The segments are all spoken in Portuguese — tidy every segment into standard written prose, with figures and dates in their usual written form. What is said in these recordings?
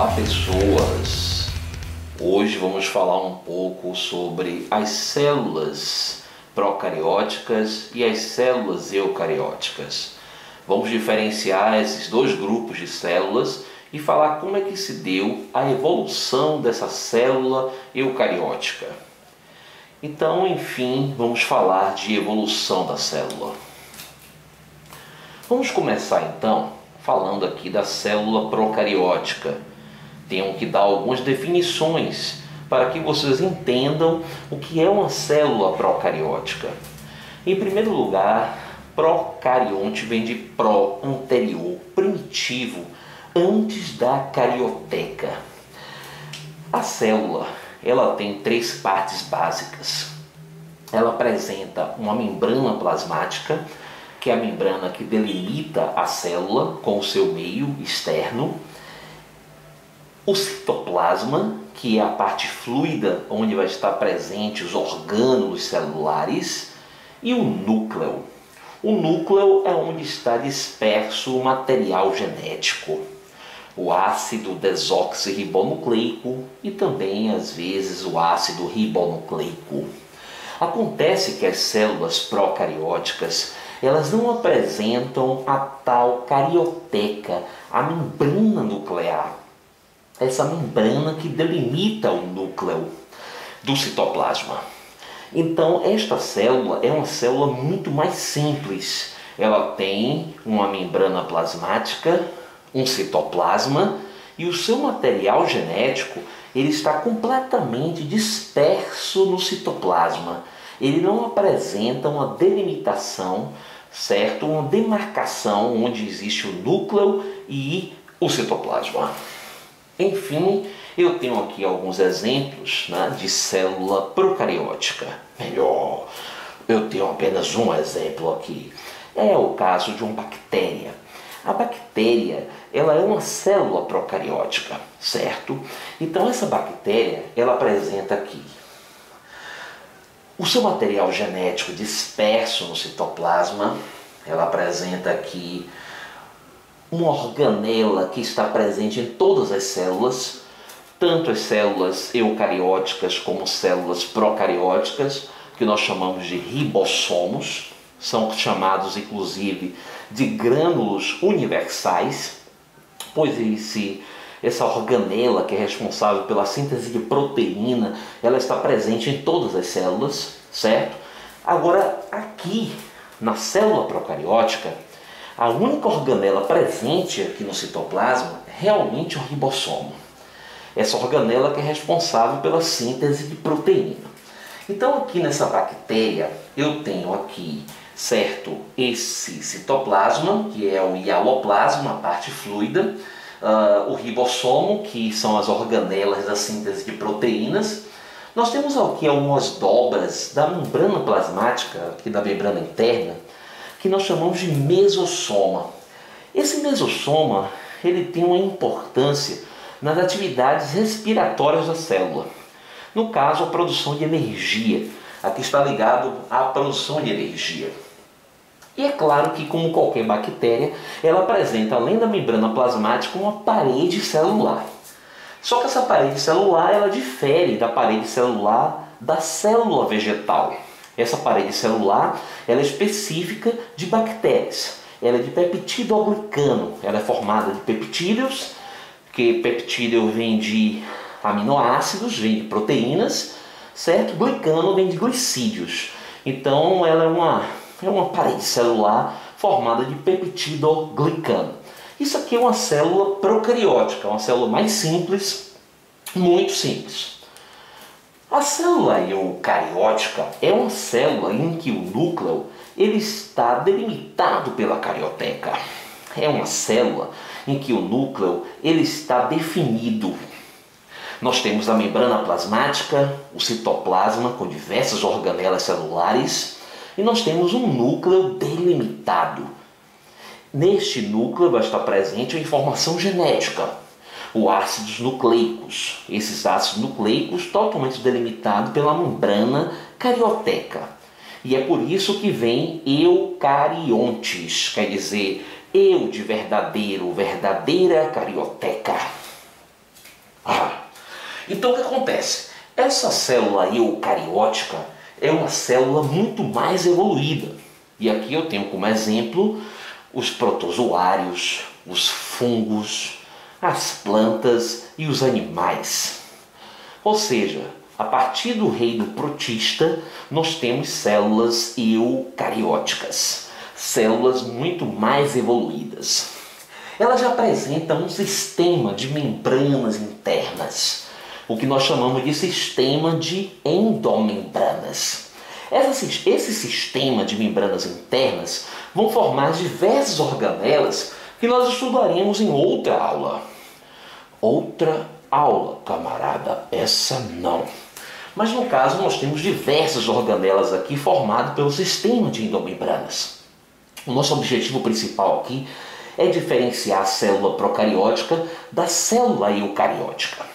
Olá pessoas! Hoje vamos falar um pouco sobre as células procarióticas e as células eucarióticas. Vamos diferenciar esses dois grupos de células e falar como é que se deu a evolução dessa célula eucariótica. Então, enfim, vamos falar de evolução da célula. Vamos começar então falando aqui da célula procariótica. Tenho que dar algumas definições para que vocês entendam o que é uma célula procariótica. Em primeiro lugar, procarionte vem de pró, anterior, primitivo, antes da carioteca. A célula, ela tem três partes básicas. Ela apresenta uma membrana plasmática, que é a membrana que delimita a célula com o seu meio externo. O citoplasma, que é a parte fluida onde vai estar presente os orgânulos celulares. E o núcleo. O núcleo é onde está disperso o material genético, o ácido desoxirribonucleico e também, às vezes, o ácido ribonucleico. Acontece que as células procarióticas, elas não apresentam a tal carioteca, a membrana nuclear. Essa membrana que delimita o núcleo do citoplasma. Então, esta célula é uma célula muito mais simples. Ela tem uma membrana plasmática, um citoplasma, e o seu material genético ele está completamente disperso no citoplasma. Ele não apresenta uma delimitação, certo? Uma demarcação onde existe o núcleo e o citoplasma. Enfim, eu tenho aqui alguns exemplos, né, de célula procariótica. Melhor, eu tenho apenas um exemplo aqui. É o caso de uma bactéria. A bactéria, ela é uma célula procariótica, certo? Então essa bactéria, ela apresenta aqui o seu material genético disperso no citoplasma. Ela apresenta aqui uma organela que está presente em todas as células, tanto as células eucarióticas como células procarióticas, que nós chamamos de ribossomos, são chamados inclusive de grânulos universais, pois essa organela que é responsável pela síntese de proteína, ela está presente em todas as células, certo? Agora, aqui na célula procariótica, a única organela presente aqui no citoplasma é realmente o ribossomo. Essa organela que é responsável pela síntese de proteína. Então aqui nessa bactéria eu tenho aqui, certo, esse citoplasma, que é o hialoplasma, a parte fluida, o ribossomo, que são as organelas da síntese de proteínas. Nós temos aqui algumas dobras da membrana plasmática, aqui da membrana interna, que nós chamamos de mesossoma. Esse mesossoma, ele tem uma importância nas atividades respiratórias da célula. No caso, a produção de energia. Aqui está ligado à produção de energia. E é claro que, como qualquer bactéria, ela apresenta, além da membrana plasmática, uma parede celular. Só que essa parede celular, ela difere da parede celular da célula vegetal. Essa parede celular, ela é específica de bactérias. Ela é de peptidoglicano. Ela é formada de peptídeos, que peptídeo vem de aminoácidos, vem de proteínas, certo? Glicano vem de glicídios. Então ela é uma parede celular formada de peptidoglicano. Isso aqui é uma célula procariótica, uma célula mais simples, muito simples. A célula eucariótica é uma célula em que o núcleo ele está delimitado pela carioteca. É uma célula em que o núcleo ele está definido. Nós temos a membrana plasmática, o citoplasma com diversas organelas celulares e nós temos um núcleo delimitado. Neste núcleo vai estar presente a informação genética, os ácidos nucleicos. Esses ácidos nucleicos totalmente delimitados pela membrana carioteca. E é por isso que vem eucariontes, quer dizer, eu de verdadeiro, verdadeira carioteca. Então o que acontece? Essa célula eucariótica é uma célula muito mais evoluída. E aqui eu tenho como exemplo os protozoários, os fungos, as plantas e os animais. Ou seja, a partir do reino protista, nós temos células eucarióticas, células muito mais evoluídas. Elas já apresentam um sistema de membranas internas, o que nós chamamos de sistema de endomembranas. Esse sistema de membranas internas vão formar diversas organelas que nós estudaremos em outra aula. Outra aula, camarada, essa não. Mas no caso nós temos diversas organelas aqui formadas pelo sistema de endomembranas. O nosso objetivo principal aqui é diferenciar a célula procariótica da célula eucariótica.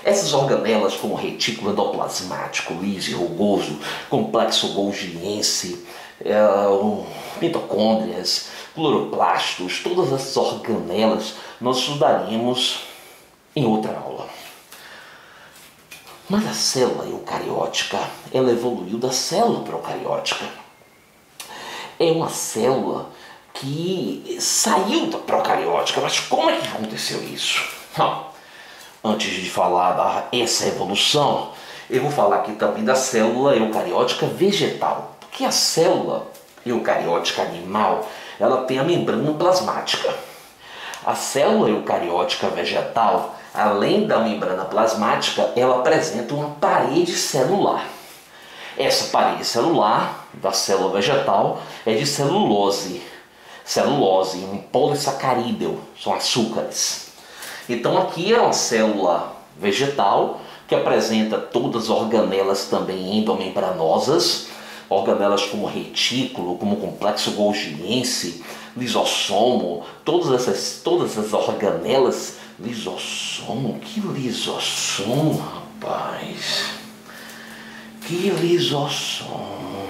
Essas organelas como retículo endoplasmático, liso e rugoso, complexo golgiense, mitocôndrias, cloroplastos, todas essas organelas nós estudaremos em outra aula. Mas a célula eucariótica, ela evoluiu da célula procariótica. É uma célula que saiu da procariótica. Mas como é que aconteceu isso? Antes de falar dessa evolução, eu vou falar aqui também da célula eucariótica vegetal. Porque a célula eucariótica animal, ela tem a membrana plasmática. A célula eucariótica vegetal, além da membrana plasmática, ela apresenta uma parede celular. Essa parede celular da célula vegetal é de celulose. Celulose, um polissacarídeo, são açúcares. Então aqui é uma célula vegetal que apresenta todas as organelas também endomembranosas, organelas como retículo, como complexo golgiense, lisossomo, todas essas organelas. Lisossomo? Que lisossomo, rapaz? Que lisossomo?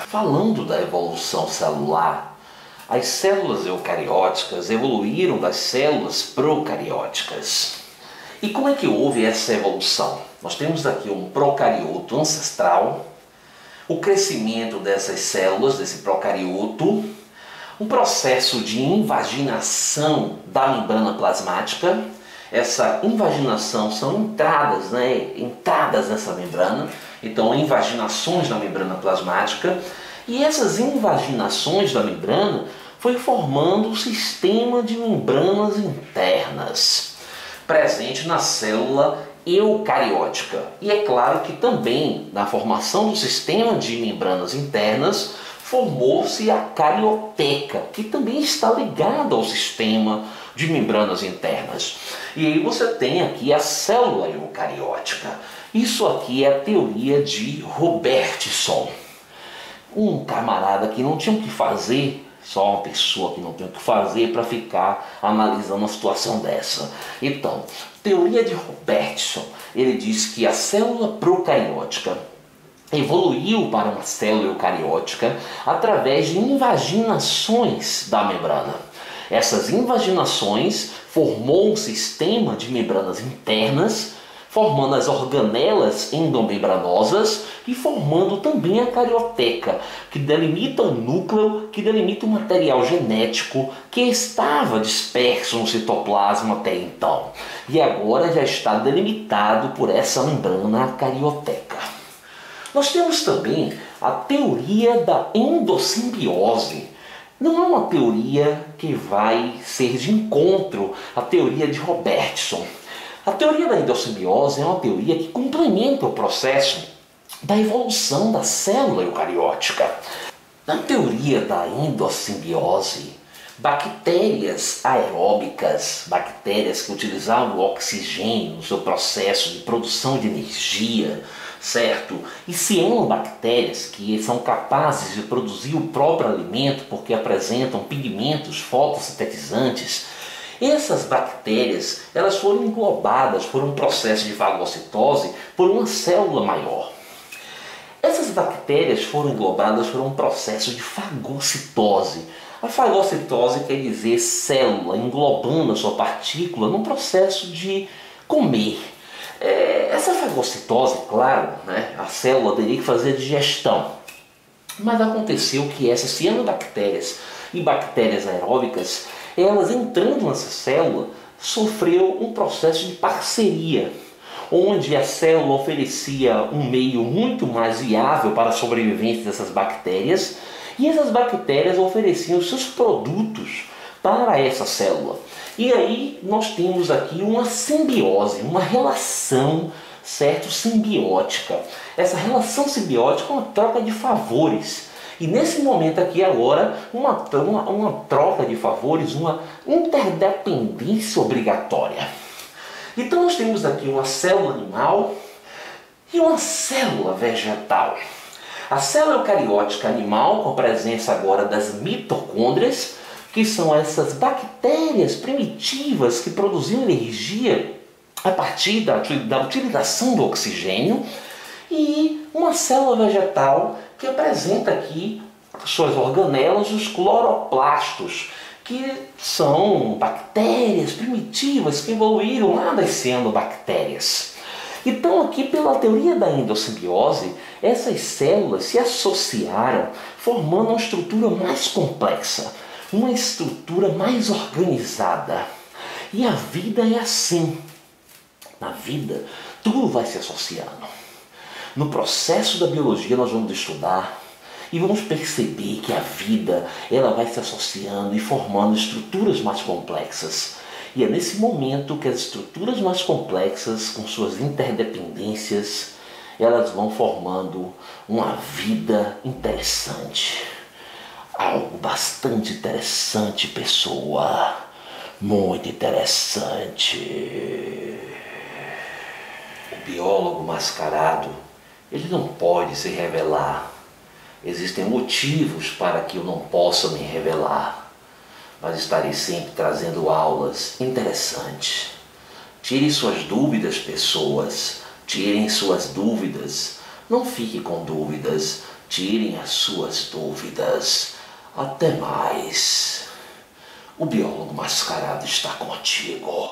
Falando da evolução celular, as células eucarióticas evoluíram das células procarióticas. E como é que houve essa evolução? Nós temos aqui um procarioto ancestral, o crescimento dessas células, desse procarioto, um processo de invaginação da membrana plasmática. Essa invaginação são entradas, entradas nessa membrana, então invaginações na membrana plasmática. E essas invaginações da membrana foi formando um sistema de membranas internas presente na célula eucariótica. E é claro que também na formação do sistema de membranas internas formou-se a carioteca, que também está ligada ao sistema de membranas internas. E aí você tem aqui a célula eucariótica. Isso aqui é a teoria de Robertson. Um camarada que não tinha o que fazer, só uma pessoa que não tem o que fazer para ficar analisando uma situação dessa. Então, teoria de Robertson, ele diz que a célula procariótica evoluiu para uma célula eucariótica através de invaginações da membrana. Essas invaginações formou um sistema de membranas internas, formando as organelas endomembranosas e formando também a carioteca, que delimita o núcleo, que delimita o material genético que estava disperso no citoplasma até então. E agora já está delimitado por essa membrana carioteca. Nós temos também a teoria da endossimbiose. Não é uma teoria que vai ser de encontro à teoria de Robertson. A teoria da endossimbiose é uma teoria que complementa o processo da evolução da célula eucariótica. Na teoria da endossimbiose, bactérias aeróbicas, bactérias que utilizavam o oxigênio no seu processo de produção de energia, certo? E cianobactérias, que são capazes de produzir o próprio alimento porque apresentam pigmentos fotossintetizantes. Essas bactérias, elas foram englobadas por um processo de fagocitose por uma célula maior. Essas essas bactérias foram englobadas por um processo de fagocitose. A fagocitose quer dizer célula englobando a sua partícula num processo de comer. Essa fagocitose, claro, né, a célula teria que fazer a digestão. Mas aconteceu que essas cianobactérias e bactérias aeróbicas, elas entrando nessa célula, sofreu um processo de parceria, onde a célula oferecia um meio muito mais viável para a sobrevivência dessas bactérias, e essas bactérias ofereciam seus produtos para essa célula. E aí nós temos aqui uma simbiose, uma relação, certo, simbiótica. Essa relação simbiótica é uma troca de favores. E nesse momento aqui agora, uma troca de favores, uma interdependência obrigatória. Então nós temos aqui uma célula animal e uma célula vegetal. A célula eucariótica animal, com a presença agora das mitocôndrias, que são essas bactérias primitivas que produziam energia a partir da utilização do oxigênio, e uma célula vegetal que apresenta aqui suas organelas, os cloroplastos, que são bactérias primitivas que evoluíram lá das cianobactérias. Então aqui, pela teoria da endossimbiose, essas células se associaram, formando uma estrutura mais complexa, uma estrutura mais organizada. E a vida é assim. Na vida, tudo vai se associando. No processo da biologia nós vamos estudar e vamos perceber que a vida, ela vai se associando e formando estruturas mais complexas. E é nesse momento que as estruturas mais complexas, com suas interdependências, elas vão formando uma vida interessante. Algo bastante interessante, pessoa. Muito interessante. O biólogo mascarado, ele não pode se revelar. Existem motivos para que eu não possa me revelar. Mas estarei sempre trazendo aulas interessantes. Tirem suas dúvidas, pessoas. Tirem suas dúvidas. Não fique com dúvidas. Tirem as suas dúvidas. Até mais. O biólogo mascarado está contigo.